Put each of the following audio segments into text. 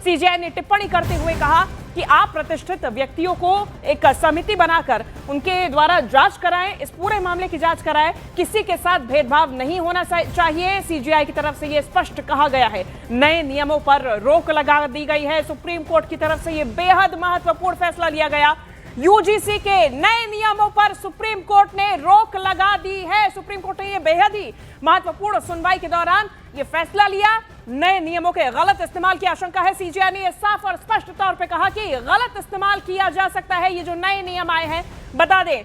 CJI ने टिप्पणी करते हुए कहा कि आप प्रतिष्ठित व्यक्तियों को एक समिति बनाकर उनके द्वारा जांच कराएं, इस पूरे मामले की जांच कराएं, किसी के साथ भेदभाव नहीं होना चाहिए। सीजेआई की तरफ से यह स्पष्ट कहा गया है। नए नियमों पर रोक लगा दी गई है। सुप्रीम कोर्ट की तरफ से यह बेहद महत्वपूर्ण फैसला लिया गया। यूजीसी के नए नियमों पर सुप्रीम कोर्ट ने रोक लगा दी है। सुप्रीम कोर्ट ने यह बेहद ही महत्वपूर्ण सुनवाई के दौरान यह फैसला लिया। नए नियमों के गलत इस्तेमाल की आशंका है। सीजेआई ने यह साफ और स्पष्ट तौर पे कहा कि गलत इस्तेमाल किया जा सकता है। ये जो नए नियम आए हैं, बता दें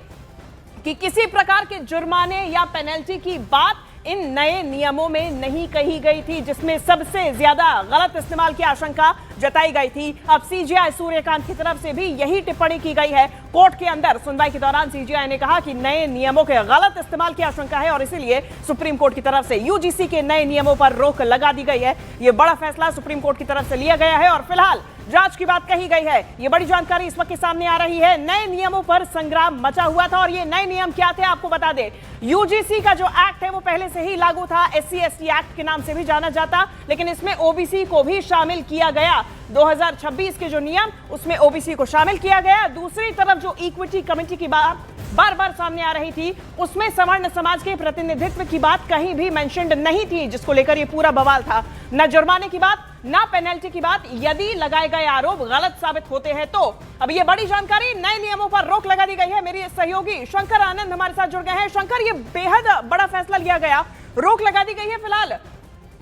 कि किसी प्रकार के जुर्माने या पेनल्टी की बात इन नए नियमों में नहीं कही गई थी, जिसमें सबसे ज्यादा गलत इस्तेमाल की आशंका जताई गई थी। अब सीजेआई सूर्यकांत की तरफ से भी यही टिप्पणी की गई है। कोर्ट के अंदर सुनवाई के दौरान सीजेआई ने कहा कि नए नियमों के गलत इस्तेमाल की आशंका है और इसीलिए सुप्रीम कोर्ट की तरफ से यूजीसी के नए नियमों पर रोक लगा दी गई है। यह बड़ा फैसला सुप्रीम कोर्ट की तरफ से लिया गया है और फिलहाल जांच की बात कही गई है। ये बड़ी जानकारी इस वक्त सामने आ रही है। नए नियमों पर संग्राम मचा हुआ था और ये नए नियम क्या थे आपको बता दें। यूजीसी का जो एक्ट है वो पहले से ही लागू था, SC/ST एक्ट के नाम से भी जाना जाता, लेकिन इसमें ओबीसी को भी शामिल किया गया। 2026 के जो नियम, उसमें ओबीसी को शामिल किया गया। दूसरी तरफ जो इक्विटी कमेटी की बात बार बार सामने आ रही थी, उसमें सवर्ण समाज के प्रतिनिधित्व की बात कहीं भी मेंशन्ड नहीं थी, जिसको लेकर ये पूरा बवाल था। न जुर्माने की बात, ना पेनल्टी की बात। यदि लगाए गए आरोप गलत साबित होते हैं तो अब ये बड़ी जानकारी, नए नियमों पर रोक लगा दी गई है। मेरे सहयोगी शंकर आनंद हमारे साथ जुड़ गए हैं। शंकर, ये बेहद बड़ा फैसला लिया गया, रोक लगा दी गई है फिलहाल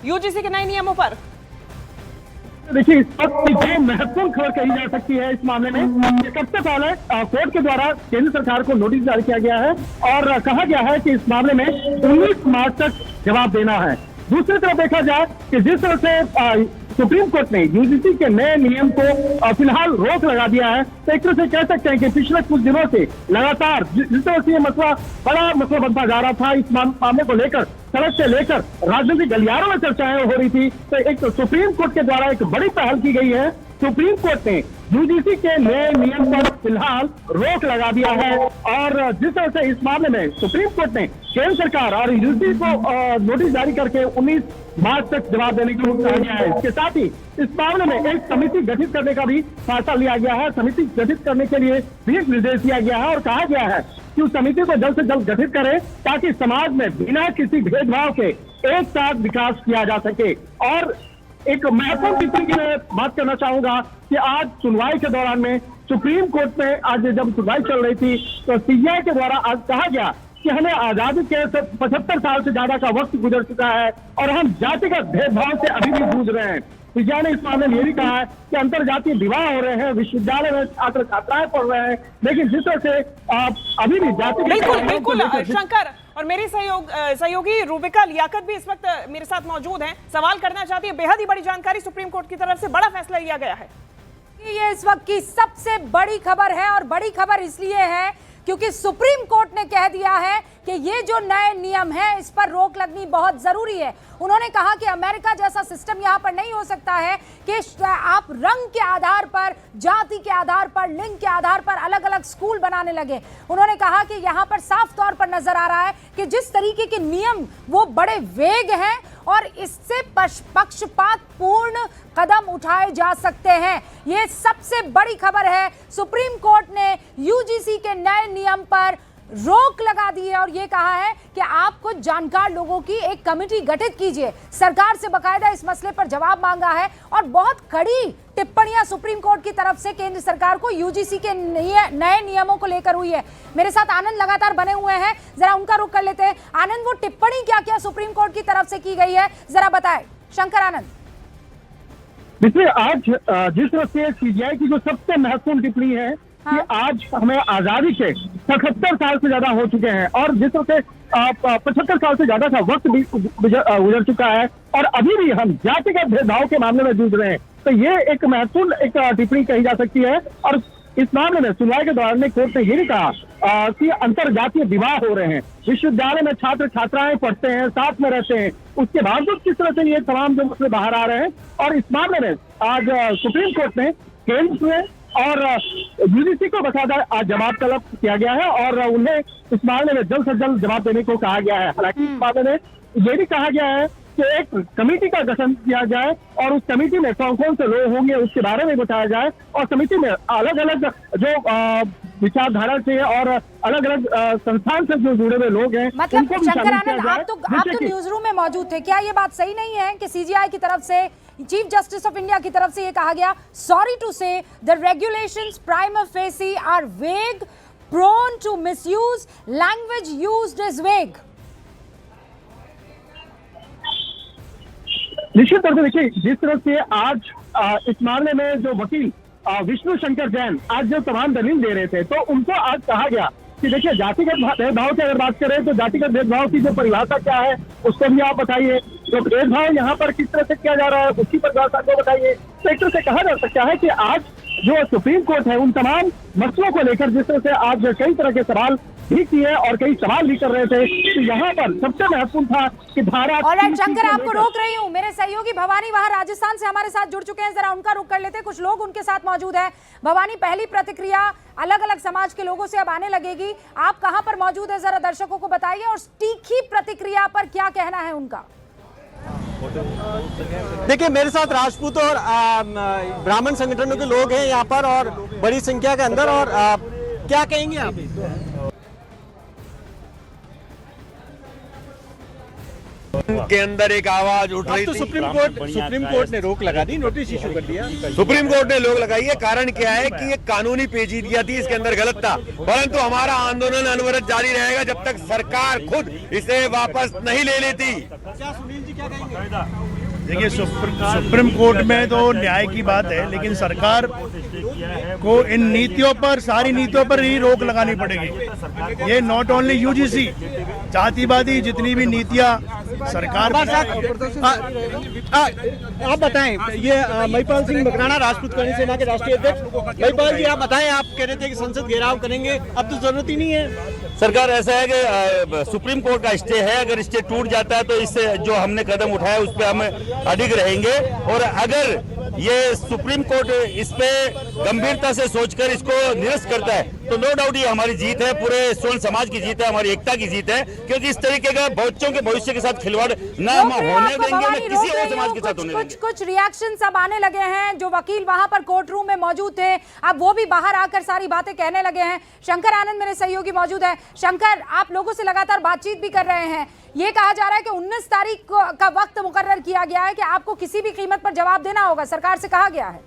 यूजीसी के नए नियमों पर। देखिए, इस वक्त जो महत्वपूर्ण खबर कही जा सकती है इस मामले में, सबसे पहले कोर्ट के द्वारा केंद्र सरकार को नोटिस जारी किया गया है और कहा गया है कि इस मामले में 19 मार्च तक जवाब देना है। दूसरी तरफ देखा जाए कि जिस तरह से सुप्रीम कोर्ट ने यूजीसी के नए नियम को फिलहाल रोक लगा दिया है, तो एक तरह से कह सकते हैं कि पिछले कुछ दिनों से लगातार जिस तरह से ये मसला बड़ा मसला बनता जा रहा था, इस मामले को लेकर सड़क से लेकर राजनीतिक गलियारों में चर्चाएं हो रही थी, तो एक सुप्रीम कोर्ट के द्वारा एक बड़ी पहल की गई है। सुप्रीम कोर्ट ने यूजीसी के नए नियम पर फिलहाल रोक लगा दिया है और जिस तरह से इस मामले में सुप्रीम कोर्ट ने केंद्र सरकार और यूजीसी को नोटिस जारी करके 19 मार्च तक जवाब देने को कहा गया है। इसके साथ ही इस मामले में एक समिति गठित करने का भी फैसला लिया गया है। समिति गठित करने के लिए भी निर्देश दिया गया है और कहा गया है कि उस समिति को जल्द से जल्द गठित करें ताकि समाज में बिना किसी भेदभाव के एक साथ विकास किया जा सके। और एक महत्वपूर्ण टिप्पणी की मैं बात करना चाहूंगा कि आज सुनवाई के दौरान में सुप्रीम कोर्ट में आज जब सुनवाई चल रही थी, तो सीजेआई के द्वारा आज कहा गया कि हमें आजादी के 75 साल से ज्यादा का वक्त गुजर चुका है और हम जातिगत भेदभाव से अभी भी जूझ रहे हैं। सीजेआई ने इस मामले में ये भी कहा है कि अंतरजातीय विवाह हो रहे हैं, विश्वविद्यालय में छात्र छात्राएं पढ़ रहे हैं, लेकिन जिस तरह से अभी भी जाति बिल्कुल शंकर और मेरी सहयोगी रूबिका लियाकत भी इस वक्त मेरे साथ मौजूद हैं, सवाल करना चाहती है। बेहद ही बड़ी जानकारी, सुप्रीम कोर्ट की तरफ से बड़ा फैसला लिया गया है। ये इस वक्त की सबसे बड़ी खबर है और बड़ी खबर इसलिए है क्योंकि सुप्रीम कोर्ट ने कह दिया है कि ये जो नए नियम है इस पर रोक लगनी बहुत जरूरी है। उन्होंने कहा कि अमेरिका जैसा सिस्टम यहाँ पर नहीं हो सकता है कि आप रंग के आधार पर, जाति के आधार पर, लिंग के आधार पर अलग अलग स्कूल बनाने लगे। उन्होंने कहा कि यहाँ पर साफ तौर पर नजर आ रहा है कि जिस तरीके के नियम वो बड़े वेग हैं और इससे पक्षपात पूर्ण कदम उठाए जा सकते हैं। ये सबसे बड़ी खबर है। सुप्रीम कोर्ट ने यूजीसी के नए नियम पर रोक लगा दी है और ये कहा है कि आप कुछ जानकार लोगों की एक कमेटी गठित कीजिए। सरकार से बकायदा इस मसले पर जवाब मांगा है और बहुत कड़ी टिप्पणियां सुप्रीम कोर्ट की तरफ से केंद्र सरकार को यूजीसी के नए नियमों को लेकर हुई है। मेरे साथ आनंद लगातार बने हुए हैं, जरा उनका रुख कर लेते हैं। आनंद, वो टिप्पणी क्या क्या सुप्रीम कोर्ट की तरफ से की गई है, जरा बताएं। शंकर आनंद। देखिए, आज जिस तरह से सीजेआई की जो सबसे महत्वपूर्ण टिप्पणी है कि आज हमें आजादी के 77 साल से ज्यादा हो चुके हैं और जिस तरह से 75 साल से ज्यादा का वक्त भी गुजर चुका है और अभी भी हम जातिगत भेदभाव के मामले में जूझ रहे हैं, तो ये एक महत्वपूर्ण एक टिप्पणी कही जा सकती है। और इस मामले में सुनवाई के दौरान में कोर्ट ने ये भी कहा कि अंतरजातीय विवाह हो रहे हैं, विश्वविद्यालय में छात्र छात्राएं पढ़ते हैं, साथ में रहते हैं, उसके बावजूद किस तरह से ये तमाम जो मसले बाहर आ रहे हैं। और इस मामले में आज सुप्रीम कोर्ट ने केंद्र में और यूजीसी को बकायदा आज जवाब तलब किया गया है और उन्हें इस मामले में जल्द से जल्द जवाब देने को कहा गया है। हालांकि इस मामले में ये भी कहा गया है कि एक कमेटी का गठन किया जाए और उस कमेटी में कौन कौन से लोग होंगे उसके बारे में बताया जाए, और समिति में अलग अलग जो विचारधारा से और अलग अलग संस्थान से जो जुड़े हुए लोग हैं मतलब उनको भी शंकर शामिल किया आनंद, जाए। आप तो जैसे कि- न्यूज रूम में मौजूद थे, क्या ये बात सही नहीं है कि सीजीआई की तरफ से, चीफ जस्टिस ऑफ इंडिया की तरफ से ये कहा गया, sorry to say the regulations prima facie are vague, prone to misuse, language used is vague? निश्चित तौर से देखिए, जिस तरह से आज इस मामले में जो वकील विष्णु शंकर जैन आज जो तमाम दलील दे रहे थे, तो उनको आज कहा गया कि देखिए जातिगत भेदभाव की अगर बात करें तो जातिगत भेदभाव की जो परिभाषा क्या है उसको भी आप बताइए, जो भेदभाव यहाँ पर किस तरह से किया जा रहा है उसकी परिभाषा को बताइए। तो एक तरह से कहा जा सकता है कि आज जो सुप्रीम कोर्ट है उन तमाम मसलों को लेकर जिस तरह से आज कई तरह के सवाल भी किए और कई सवाल भी कर रहे थे, तो यहाँ पर सबसे महत्वपूर्ण था कि धारा ऑलराइट शंकर, आपको रोक रही हूँ, मेरे सहयोगी भवानी वहां राजस्थान से हमारे साथ जुड़ चुके हैं, जरा उनका रुख कर लेते हैं, कुछ लोग उनके साथ मौजूद हैं। भवानी, पहली प्रतिक्रिया अलग अलग समाज के लोगों से अब आने लगेगी, आप कहां पर मौजूद है, जरा दर्शकों को बताइए, और तीखी प्रतिक्रिया पर क्या कहना है उनका? देखिए, मेरे साथ राजपूत और ब्राह्मण संगठनों के लोग हैं यहाँ पर और बड़ी संख्या के अंदर, और क्या कहेंगे आप? के अंदर एक आवाज उठ रही तो थी। सुप्रीम कोर्ट ने रोक लगा दी, नोटिस इशू कर दिया। सुप्रीम कोर्ट ने रोक लगाई है। कारण क्या है कि ये कानूनी पेचीदगियां थी, इसके अंदर गलत था, परंतु हमारा आंदोलन अनवरत जारी रहेगा जब तक सरकार खुद इसे वापस नहीं ले लेती। क्या सुनील जी क्या कहेंगे? देखिए, सुप्रीम कोर्ट में तो न्याय की बात है, लेकिन सरकार को इन नीतियों पर, सारी नीतियों पर ही रोक लगानी पड़ेगी। ये नॉट ओनली यूजीसी, जातिवादी जितनी भी नीतियां सरकार आप बताएं, ये महिपाल सिंह मकराना राजपूत करणी सेना के राष्ट्रीय अध्यक्ष, महिपाल जी आप बताएं, आप कह रहे थे कि संसद घेराव करेंगे, अब तो जरूरत ही नहीं है। सरकार ऐसा है कि सुप्रीम कोर्ट का स्टे है, अगर स्टे टूट जाता है तो इससे जो हमने कदम उठाया उस पर हम अडिग रहेंगे, और अगर ये सुप्रीम कोर्ट इस पे गंभीरता से सोचकर इसको निरस्त करता है तो नो डाउट ये हमारी जीत है, पूरे स्वर्ण समाज की जीत है, हमारी एकता की जीत है, क्योंकि इस तरीके का बच्चों के भविष्य के साथ खिलवाड़ ना हम होने देंगे, ना किसी और समाज के साथ होने देंगे। कुछ रिएक्शन अब आने लगे हैं, जो वकील वहां पर कोर्ट रूम में मौजूद थे अब वो भी बाहर आकर सारी बातें कहने लगे हैं। शंकर आनंद मेरे सहयोगी मौजूद है। शंकर, आप लोगों से लगातार बातचीत भी कर रहे हैं, ये कहा जा रहा है कि 19 तारीख का वक्त मुकर्रर किया गया है कि आपको किसी भी कीमत पर जवाब देना होगा, सरकार से कहा गया है।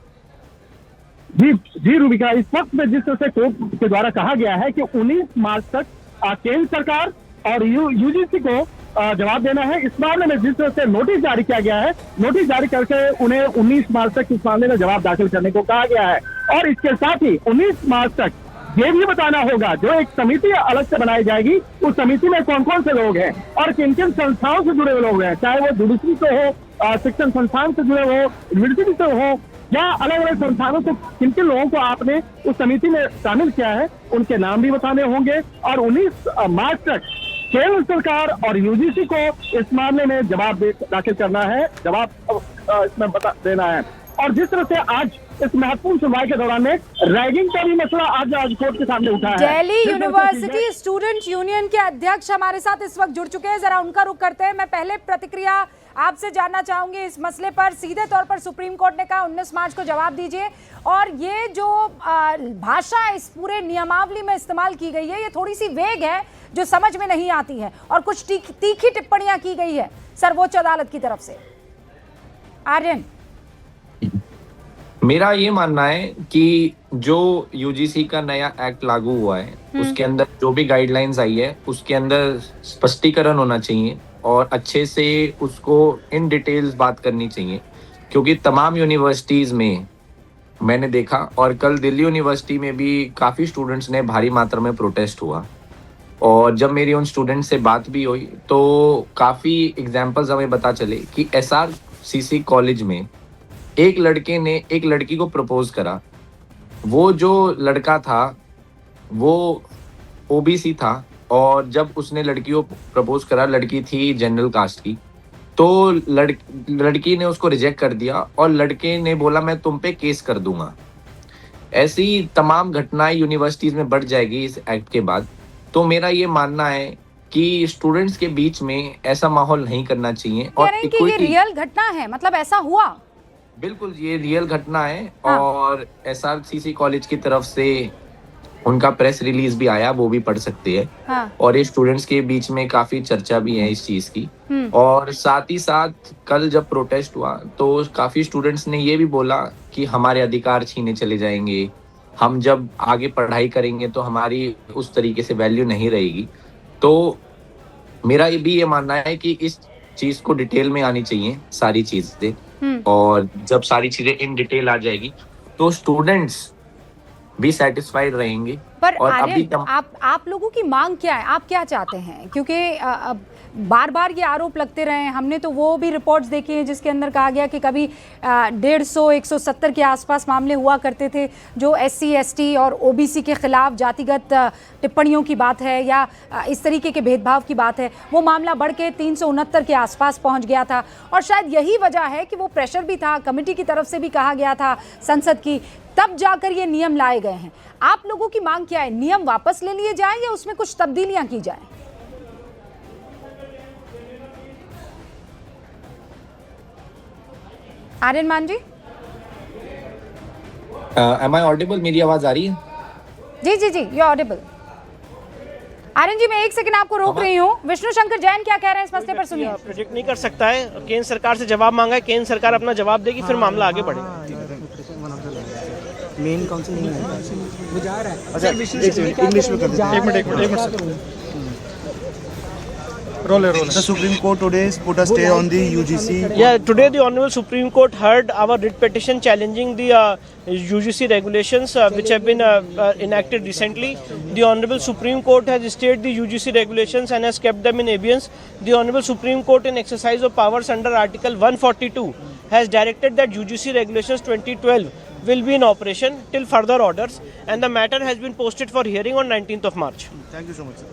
जी रूबिका, इस वक्त में जिस तरह से कोर्ट के द्वारा कहा गया है कि 19 मार्च तक केंद्र सरकार और यूजीसी को जवाब देना है। इस मामले में जिस तरह से नोटिस जारी किया गया है, नोटिस जारी करके उन्हें 19 मार्च तक इस मामले में जवाब दाखिल करने को कहा गया है, और इसके साथ ही 19 मार्च तक ये भी बताना होगा, जो एक समिति अलग से बनाई जाएगी, उस समिति में कौन कौन से लोग हैं और किन किन संस्थाओं से जुड़े हुए लोग हैं, चाहे वो जुडिशरी से हो, शिक्षण संस्थान से जुड़े हो, यूनिवर्सिटी से हो, या अलग अलग संस्थानों से किन किन लोगों को आपने उस समिति में शामिल किया है, उनके नाम भी बताने होंगे। और 19 मार्च तक केंद्र सरकार और यूजीसी को इस मामले में जवाब दाखिल करना है, जवाब इसमें बता देना है। और जिस तरह से आज इस महत्वपूर्ण सुनवाई के दौरान में रैगिंग का भी मसला आज कोर्ट के सामने उठा है। दिल्ली यूनिवर्सिटी स्टूडेंट यूनियन के अध्यक्ष हमारे साथ इस वक्त जुड़ चुके हैं, जरा उनका रुख करते हैं। मैं पहले प्रतिक्रिया आपसे जानना चाहूंगी इस मसले पर। सीधे तौर पर सुप्रीम कोर्ट ने कहा 19 मार्च को जवाब दीजिए, और ये जो भाषा इस पूरे नियमावली में इस्तेमाल की गई है ये थोड़ी सी वेग है, जो समझ में नहीं आती है, और कुछ तीखी टिप्पणियां की गई है सर्वोच्च अदालत की तरफ से। आर्यन, मेरा ये मानना है कि जो यूजीसी का नया एक्ट लागू हुआ है उसके अंदर जो भी गाइडलाइंस आई है उसके अंदर स्पष्टीकरण होना चाहिए और अच्छे से उसको इन डिटेल्स बात करनी चाहिए, क्योंकि तमाम यूनिवर्सिटीज में मैंने देखा, और कल दिल्ली यूनिवर्सिटी में भी काफ़ी स्टूडेंट्स ने भारी मात्रा में प्रोटेस्ट हुआ, और जब मेरी उन स्टूडेंट से बात भी हुई तो काफ़ी एग्जाम्पल्स हमें पता चले कि SRCC कॉलेज में एक लड़के ने एक लड़की को प्रपोज करा। वो जो लड़का था वो OBC था, और जब उसने लड़की को प्रपोज करा, लड़की थी जनरल कास्ट की, तो लड़की ने उसको रिजेक्ट कर दिया और लड़के ने बोला मैं तुम पे केस कर दूंगा। ऐसी तमाम घटनाएं यूनिवर्सिटीज में बढ़ जाएगी इस एक्ट के बाद। तो मेरा ये मानना है कि स्टूडेंट्स के बीच में ऐसा माहौल नहीं करना चाहिए। कह रहे हैं कि ये रियल घटना है, मतलब ऐसा हुआ? बिल्कुल, ये रियल घटना है। हाँ। और SRCC कॉलेज की तरफ से उनका प्रेस रिलीज भी आया, वो भी पढ़ सकते हैं। हाँ। और ये स्टूडेंट्स के बीच में काफी चर्चा भी है इस चीज की। और साथ ही साथ कल जब प्रोटेस्ट हुआ तो काफी स्टूडेंट्स ने ये भी बोला कि हमारे अधिकार छीने चले जाएंगे, हम जब आगे पढ़ाई करेंगे तो हमारी उस तरीके से वैल्यू नहीं रहेगी। तो मेरा ये मानना है कि इस चीज को डिटेल में आनी चाहिए सारी चीजें, और जब सारी चीजें इन डिटेल आ जाएगी तो स्टूडेंट्स भी सेटिस्फाइड रहेंगे। पर और अभी आप लोगों की मांग क्या है, आप क्या चाहते हैं? क्योंकि बार बार ये आरोप लगते रहे हैं, हमने तो वो भी रिपोर्ट्स देखी हैं जिसके अंदर कहा गया कि कभी 150-170 के आसपास मामले हुआ करते थे जो SC ST और OBC के खिलाफ जातिगत टिप्पणियों की बात है या इस तरीके के भेदभाव की बात है, वो मामला बढ़ के 369 के आसपास पहुंच गया था। और शायद यही वजह है कि वो प्रेशर भी था, कमेटी की तरफ से भी कहा गया था संसद की, तब जाकर ये नियम लाए गए हैं। आप लोगों की मांग क्या है? नियम वापस ले लिए जाएं या उसमें कुछ तब्दीलियां की जाएं? आर्यन मान जी, एम आई ऑडिबल? मेरी आवाज आ रही है? जी जी जी, यू ऑडिबल। आर्यन जी, मैं एक सेकंड आपको रोक रही हूँ। विष्णु शंकर जैन क्या कह रहे हैं इस मसले पर, सुनिए। प्रोजेक्ट नहीं कर सकता है, केंद्र सरकार से जवाब मांगा है, केंद्र सरकार अपना जवाब देगी, फिर मामला आगे बढ़ेगा। मेन काउंसिल नहीं है, वो जा रहा है। अच्छा, इंग्लिश में कर दीजिए। एक minute Roll. The Supreme Court today has put a stay on the UGC. Yeah, today the Honorable Supreme Court heard our writ petition challenging the UGC regulations which have been enacted recently. The Honorable Supreme Court has stayed the UGC regulations and has kept them in abeyance. The Honorable Supreme Court, in exercise of powers under Article 142, has directed that UGC regulations 2012 will be in operation till further orders, and the matter has been posted for hearing on 19th of March. Thank you so much, sir.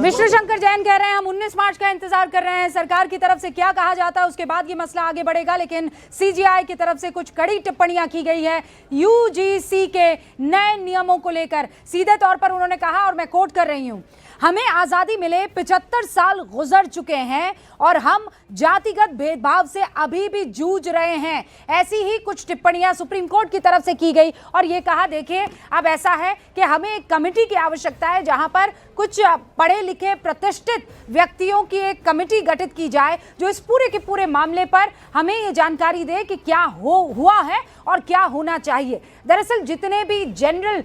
Vishnu Shankar Jain कह रहे हैं हम 19 मार्च का इंतजार कर रहे हैं, सरकार की तरफ से क्या कहा जाता है उसके बाद ये मसला आगे बढ़ेगा। लेकिन CGI की तरफ से कुछ कड़ी टिप्पणियां की गई है UGC के नए नियमों को लेकर। सीधे तौर पर उन्होंने कहा, और मैं कोट कर रही हूं, हमें आजादी मिले 75 साल गुजर चुके हैं और हम जातिगत भेदभाव से अभी भी जूझ रहे हैं। ऐसी ही कुछ टिप्पणियां सुप्रीम कोर्ट की तरफ से की गई और ये कहा, देखिए अब ऐसा है कि हमें एक कमेटी की आवश्यकता है जहां पर कुछ पढ़े लिखे प्रतिष्ठित व्यक्तियों की एक कमेटी गठित की जाए जो इस पूरे के पूरे मामले पर हमें ये जानकारी दे कि क्या हुआ है और क्या होना चाहिए। दरअसल जितने भी जनरल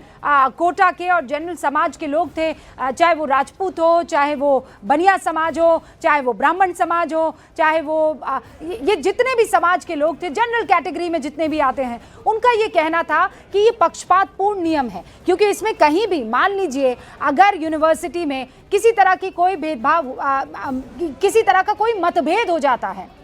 कोटा के और जनरल समाज के लोग थे, चाहे वो राजपूत हो, चाहे वो बनिया समाज हो, चाहे वो ब्राह्मण समाज हो, चाहे वो ये जितने भी समाज के लोग थे, जनरल कैटेगरी में जितने भी आते हैं, उनका ये कहना था कि ये पक्षपातपूर्ण नियम है, क्योंकि इसमें कहीं भी मान लीजिए अगर यूनिवर्सिटी में किसी तरह की कोई भेदभाव, किसी तरह का कोई मतभेद हो जाता है,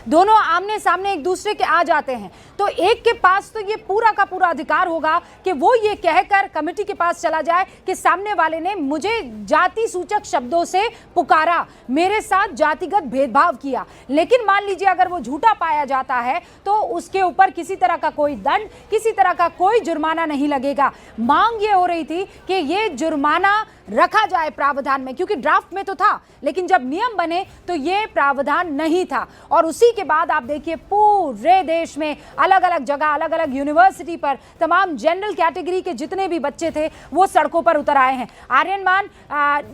दोनों आमने सामने एक दूसरे के आ जाते हैं, तो एक के पास तो ये पूरा का पूरा अधिकार होगा कि वो ये कहकर कमेटी के पास चला जाए कि सामने वाले ने मुझे जाति सूचक शब्दों से पुकारा, मेरे साथ जातिगत भेदभाव किया। लेकिन मान लीजिए अगर वो झूठा पाया जाता है तो उसके ऊपर किसी तरह का कोई दंड, किसी तरह का कोई जुर्माना नहीं लगेगा। मांग ये हो रही थी कि ये जुर्माना रखा जाए प्रावधान में, क्योंकि ड्राफ्ट में तो था लेकिन जब नियम बने तो ये प्रावधान नहीं था। और उसी के बाद आप देखिए पूरे देश में अलग अलग जगह, अलग अलग यूनिवर्सिटी पर तमाम जनरल कैटेगरी के जितने भी बच्चे थे वो सड़कों पर उतर आए हैं। आर्यन मान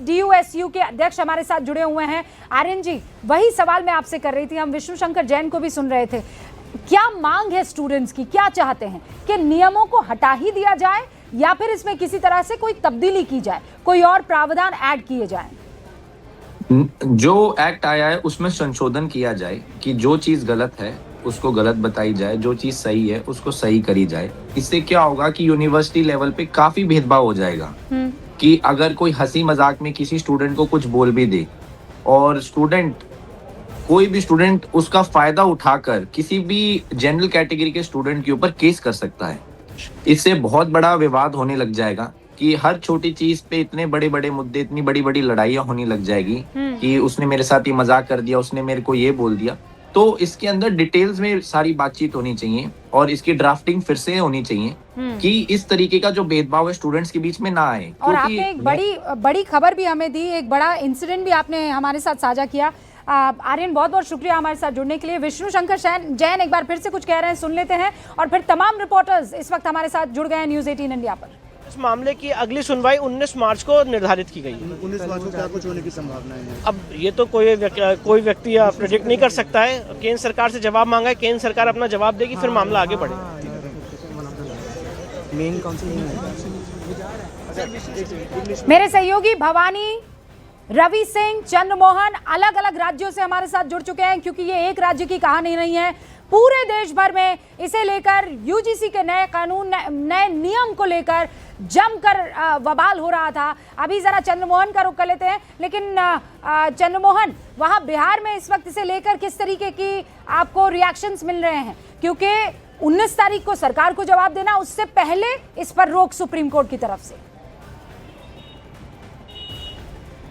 DUSU के अध्यक्ष हमारे साथ जुड़े हुए हैं। आर्यन जी, वही सवाल मैं आपसे कर रही थी, हम विष्णु शंकर जैन को भी सुन रहे थे। क्या मांग है स्टूडेंट्स की, क्या चाहते हैं कि नियमों को हटा ही दिया जाए या फिर इसमें किसी तरह से कोई तब्दीली की जाए, कोई और प्रावधान ऐड किए जाएं? जो एक्ट आया है उसमें संशोधन किया जाए कि जो चीज गलत है उसको गलत बताई जाए, जो चीज सही है उसको सही करी जाए। इससे क्या होगा कि यूनिवर्सिटी लेवल पे काफी भेदभाव हो जाएगा कि अगर कोई हंसी मजाक में किसी स्टूडेंट को कुछ बोल भी दे और कोई भी स्टूडेंट उसका फायदा उठाकर किसी भी जनरल कैटेगरी के स्टूडेंट के ऊपर केस कर सकता है। इससे बहुत बड़ा विवाद होने लग जाएगा कि हर छोटी चीज पे इतने बड़े बड़े मुद्दे, इतनी बड़ी बड़ी लड़ाइयां होने लग जाएगी कि उसने मेरे साथ ये मजाक कर दिया, उसने मेरे को ये बोल दिया। तो इसके अंदर डिटेल्स में सारी बातचीत होनी चाहिए और इसकी ड्राफ्टिंग फिर से होनी चाहिए कि इस तरीके का जो भेदभाव है स्टूडेंट्स के बीच में ना आए। और आपने एक बड़ी खबर भी हमें दी, एक बड़ा इंसिडेंट भी आपने हमारे साथ साझा किया। आर्यन, बहुत बहुत शुक्रिया हमारे साथ जुड़ने के लिए। विष्णु शंकर जैन एक बार फिर से कुछ कह रहे हैं, सुन लेते हैं, और फिर तमाम रिपोर्टर्स इस वक्त हमारे साथ जुड़ गए हैं न्यूज़ 18 इंडिया पर। इस मामले की अगली सुनवाई 19 मार्च को निर्धारित की गई है। 19 मार्च को क्या कुछ होने की संभावनाएं हैं? अब ये तो कोई व्यक्ति प्रेडिक्ट नहीं कर सकता है। केंद्र सरकार से जवाब मांगा है, केंद्र सरकार अपना जवाब देगी, फिर मामला आगे बढ़ेगा। मेन काउंसिलिंग मेरे सहयोगी भवानी, रवि सिंह, चंद्रमोहन अलग अलग राज्यों से हमारे साथ जुड़ चुके हैं, क्योंकि ये एक राज्य की कहानी नहीं है। पूरे देश भर में इसे लेकर यूजीसी के नए कानून, नए नियम को लेकर जमकर बवाल हो रहा था। अभी जरा चंद्रमोहन का रुख कर लेते हैं। लेकिन चंद्रमोहन, वहां बिहार में इस वक्त इसे लेकर किस तरीके की आपको रिएक्शंस मिल रहे हैं? क्योंकि 19 तारीख को सरकार को जवाब देना, उससे पहले इस पर रोक सुप्रीम कोर्ट की तरफ से।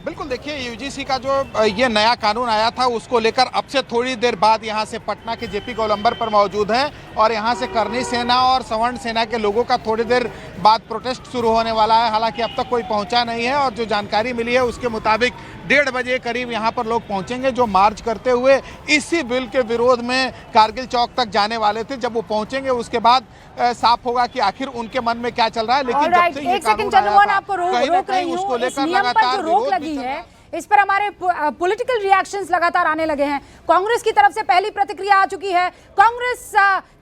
बिल्कुल, देखिए यूजीसी का जो ये नया कानून आया था उसको लेकर अब से थोड़ी देर बाद यहाँ से पटना के जेपी गोलंबर पर मौजूद हैं और यहाँ से करनी सेना और सवर्ण सेना के लोगों का थोड़ी देर बाद प्रोटेस्ट शुरू होने वाला है। हालांकि अब तक कोई पहुँचा नहीं है और जो जानकारी मिली है उसके मुताबिक 1:30 बजे करीब यहाँ पर लोग पहुँचेंगे, जो मार्च करते हुए इसी बिल के विरोध में कारगिल चौक तक जाने वाले थे। जब वो पहुँचेंगे उसके बाद साफ होगा कि आखिर उनके मन में क्या चल रहा है। लेकिन जब से ये कानून आया था, कहीं ना कहीं उसको लेकर लगातार रोक लगी है, इस पर हमारे पॉलिटिकल रिएक्शंस लगातार आने लगे हैं। कांग्रेस की तरफ से पहली प्रतिक्रिया आ चुकी है। कांग्रेस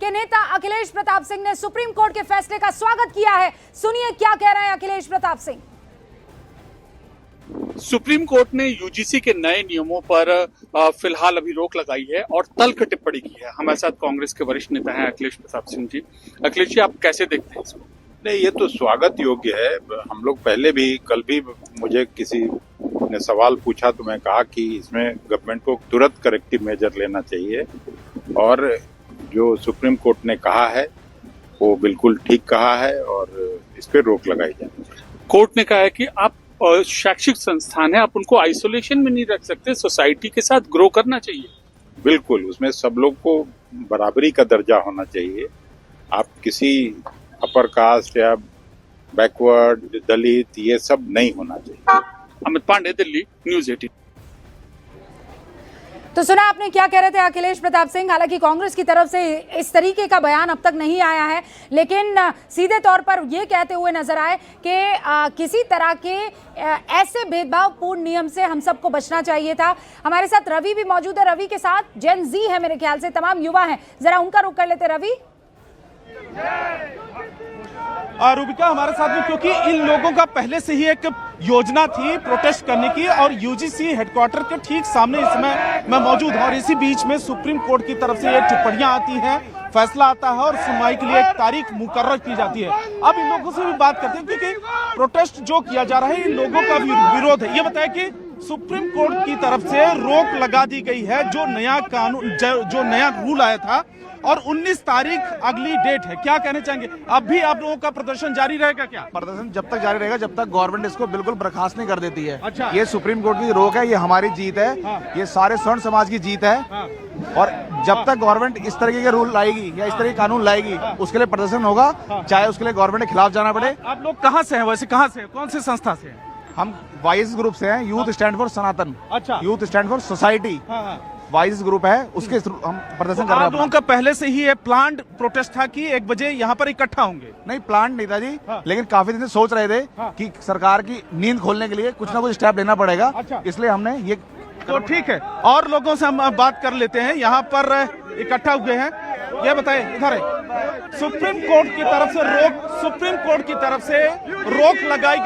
के नेता अखिलेश प्रताप सिंह ने सुप्रीम कोर्ट के फैसले का स्वागत किया है। सुनिए क्या कह रहे हैं अखिलेश प्रताप सिंह। सुप्रीम कोर्ट ने यूजीसी के नए नियमों पर फिलहाल अभी रोक लगाई है और तल्ख टिप्पणी की है। हमारे साथ कांग्रेस के वरिष्ठ नेता हैं अखिलेश प्रताप सिंह जी। अखिलेश जी, आप कैसे देखते हैं इसको? नहीं, ये तो स्वागत योग्य है। हम लोग पहले भी, कल भी मुझे किसी ने सवाल पूछा तो मैं कहा कि इसमें गवर्नमेंट को तुरंत करेक्टिव मेजर लेना चाहिए और जो सुप्रीम कोर्ट ने कहा है वो बिल्कुल ठीक कहा है और इस पर रोक लगाई जानी चाहिए। कोर्ट ने कहा है कि आप शैक्षिक संस्थान है, आप उनको आइसोलेशन में नहीं रख सकते, सोसाइटी के साथ ग्रो करना चाहिए। बिल्कुल, उसमें सब लोग को बराबरी का दर्जा होना चाहिए। आप किसी अपर कास्ट या बैकवर्ड, दलित, ये सब नहीं होना चाहिए। अमित पांडे, दिल्ली, न्यूज़ 18। तो सुना आपने क्या कह रहे थे अखिलेश प्रताप सिंह। हालांकि कांग्रेस की तरफ से इस तरीके का बयान अब तक नहीं आया है, लेकिन सीधे तौर पर यह कहते हुए नजर आए कि किसी तरह के ऐसे भेदभावपूर्ण नियम से हम सबको बचना चाहिए था। हमारे साथ रवि भी मौजूद है। रवि के साथ जेन जी है, मेरे ख्याल से तमाम युवा हैं, जरा उनका रुख कर लेते। रवि। रूबिका हमारे साथ में, क्योंकि इन लोगों का पहले से ही एक योजना थी प्रोटेस्ट करने की और यूजीसी हेडक्वार्टर के ठीक सामने इस समय मैं मौजूद हूं और इसी बीच में सुप्रीम कोर्ट की तरफ से ये टिप्पणियां आती हैं, फैसला आता है और सुनवाई के लिए एक तारीख मुकर्रर की जाती है। अब इन लोगों से भी बात करते हैं, क्योंकि प्रोटेस्ट जो किया जा रहा है इन लोगों का विरोध है। ये बताया कि सुप्रीम कोर्ट की तरफ से रोक लगा दी गई है, जो नया कानून, जो नया रूल आया था, और 19 तारीख अगली डेट है। क्या कहना चाहेंगे? अब भी आप लोगों का प्रदर्शन जारी रहेगा क्या? प्रदर्शन जब तक जारी रहेगा जब तक गवर्नमेंट इसको बिल्कुल बर्खास्त नहीं कर देती है। अच्छा। ये सुप्रीम कोर्ट की रोक है, ये हमारी जीत है। हाँ। ये सारे स्वर्ण समाज की जीत है। हाँ। और जब तक गवर्नमेंट इस तरीके के रूल लाएगी या इस तरह के कानून लाएगी, उसके लिए प्रदर्शन होगा, चाहे उसके लिए गवर्नमेंट के खिलाफ जाना पड़े। आप लोग कहाँ से हैं वैसे? कहाँ से, कौन सी संस्था से हैं? हम वाइज ग्रुप से हैं, यूथ स्टैंड फॉर सनातन। अच्छा। Youth stand for society wise group है, उसके हम प्रदर्शन कर रहे हैं। आप लोगों का पहले से ही प्लान्ड प्रोटेस्ट था कि 1 बजे यहाँ पर इकट्ठा होंगे? नहीं, प्लान नहीं था जी। हाँ। लेकिन काफी दिन से सोच रहे थे कि सरकार की नींद खोलने के लिए कुछ ना कुछ स्टेप लेना पड़ेगा। अच्छा। इसलिए हमने ये, तो ठीक है। और लोगों से हम बात कर लेते हैं, यहाँ पर इकट्ठा हुए हैं। ये बताएं, इधर है, सुप्रीम कोर्ट की तरफ से रोक लगाई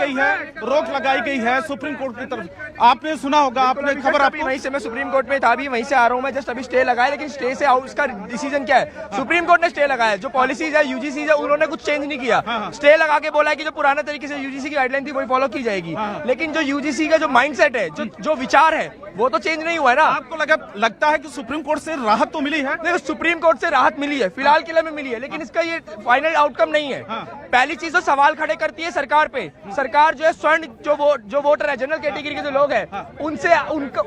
गई है, सुप्रीम कोर्ट की तरफ। आपने सुना होगा, आपने खबर, आपको वहीं से मैं सुप्रीम कोर्ट में था, भी वहीं से आ रहा हूँ मैं। जस्ट अभी स्टे लगाया, लेकिन स्टे से आउट इसका डिसीजन क्या है? सुप्रीम कोर्ट ने स्टे लगाया। जो पॉलिसीज है यूजीसी है उन्होंने कुछ चेंज नहीं किया। स्टे लगा के बोला है कि जो पुराने तरीके से यूजीसी की गाइडलाइन थी वही फॉलो की जाएगी। लेकिन जो यूजीसी का जो माइंडसेट है, जो विचार है, वो तो चेंज नहीं हुआ है ना। आपको लगता है कि सुप्रीम कोर्ट से राहत तो मिली है? नहीं, सुप्रीम कोर्ट से राहत मिली है, फिलहाल के लिए में मिली है, लेकिन इसका ये फाइनल आउटकम नहीं है। पहली चीज तो सवाल खड़े करती है सरकार पे। सरकार जो है स्वर्ण जो वोटर है, जनरल कैटेगरी के जो लोग हैं, उनसे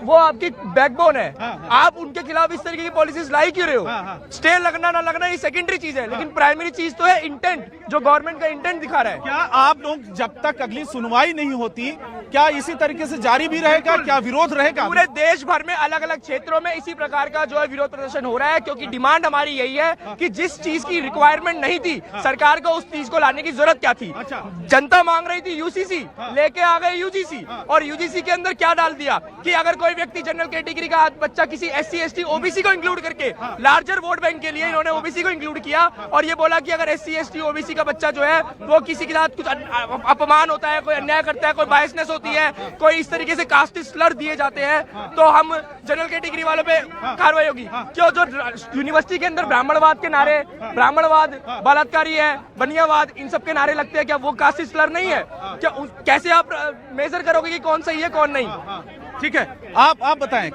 वो आपकी बैकबोन है। आप उनके खिलाफ इस तरीके की पॉलिसीज लाई क्यों रहे हो? स्टे लगना ना लगना ये सेकेंडरी चीज है, लेकिन प्राइमरी चीज तो है इंटेंट, जो गवर्नमेंट का इंटेंट दिखा रहा है। क्या आप लोग जब तक अगली सुनवाई नहीं होती, क्या इसी तरीके से जारी भी रहेगा? क्या विरोध रहेगा? पूरे देश भर में अलग अलग क्षेत्रों में इसी प्रकार का जो है विरोध प्रदर्शन हो रहा है, क्योंकि डिमांड हमारी यही है कि जिस चीज की रिक्वायरमेंट नहीं थी सरकार को, उस चीज को लाने की जरूरत क्या थी? जनता मांग रही थी यूसीसी, लेके आ गए यूजीसी, और यूजीसी के अंदर क्या डाल दिया कि अगर कोई व्यक्ति जनरल कैटेगरी का बच्चा किसी SC ST OBC को इंक्लूड करके लार्जर वोट बैंक के लिए इन्होंने OBC को इंक्लूड किया, और ये बोला कि अगर SC ST OBC का बच्चा जो है वो किसी के साथ कुछ अपमान होता है, कोई अन्याय करता है, कोई बायसनेस होती है, कोई इस तरीके से कास्ट स्लर दिए जाते हैं, तो हम जनरल कैटेगरी वालों पे कार्रवाई होगी। क्यों? जो यूनिवर्सिटी के अंदर ब्राह्मणवाद के नारे, ब्राह्मणवाद, बलात्कारी है, बनियावाद, इन सब के नारे लगते हैं, क्या वो कास्ट स्लर नहीं है? क्या कैसे आप मेजर करोगे कि कौन सही है कौन नहीं? ठीक है, आप बताएं,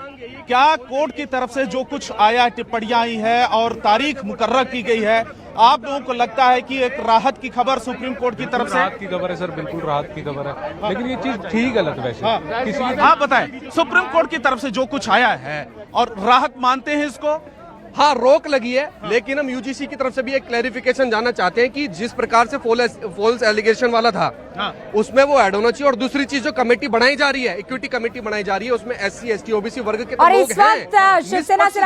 क्या कोर्ट की तरफ से जो कुछ आया, टिप्पणियां आई है और तारीख मुकर्रर की गई है, आप लोगों को लगता है कि एक राहत की खबर सुप्रीम कोर्ट की तरफ से? राहत की खबर है सर, बिल्कुल राहत की खबर है, लेकिन ये चीज ठीक गलत वैसे किसी आप बताएं, सुप्रीम कोर्ट की तरफ से जो कुछ आया है और राहत मानते हैं इसको? हाँ, रोक लगी है, लेकिन हम यूजीसी की तरफ से भी एक क्लैरिफिकेशन जानना चाहते हैं कि जिस प्रकार से फॉल्स एलिगेशन वाला था, उसमें वो ऐड होना चाहिए। और दूसरी चीज, जो कमेटी बनाई जा रही है, इक्विटी कमेटी बनाई जा रही है, उसमें SC ST OBC वर्ग के और लोग इस वक्त शिवसेना से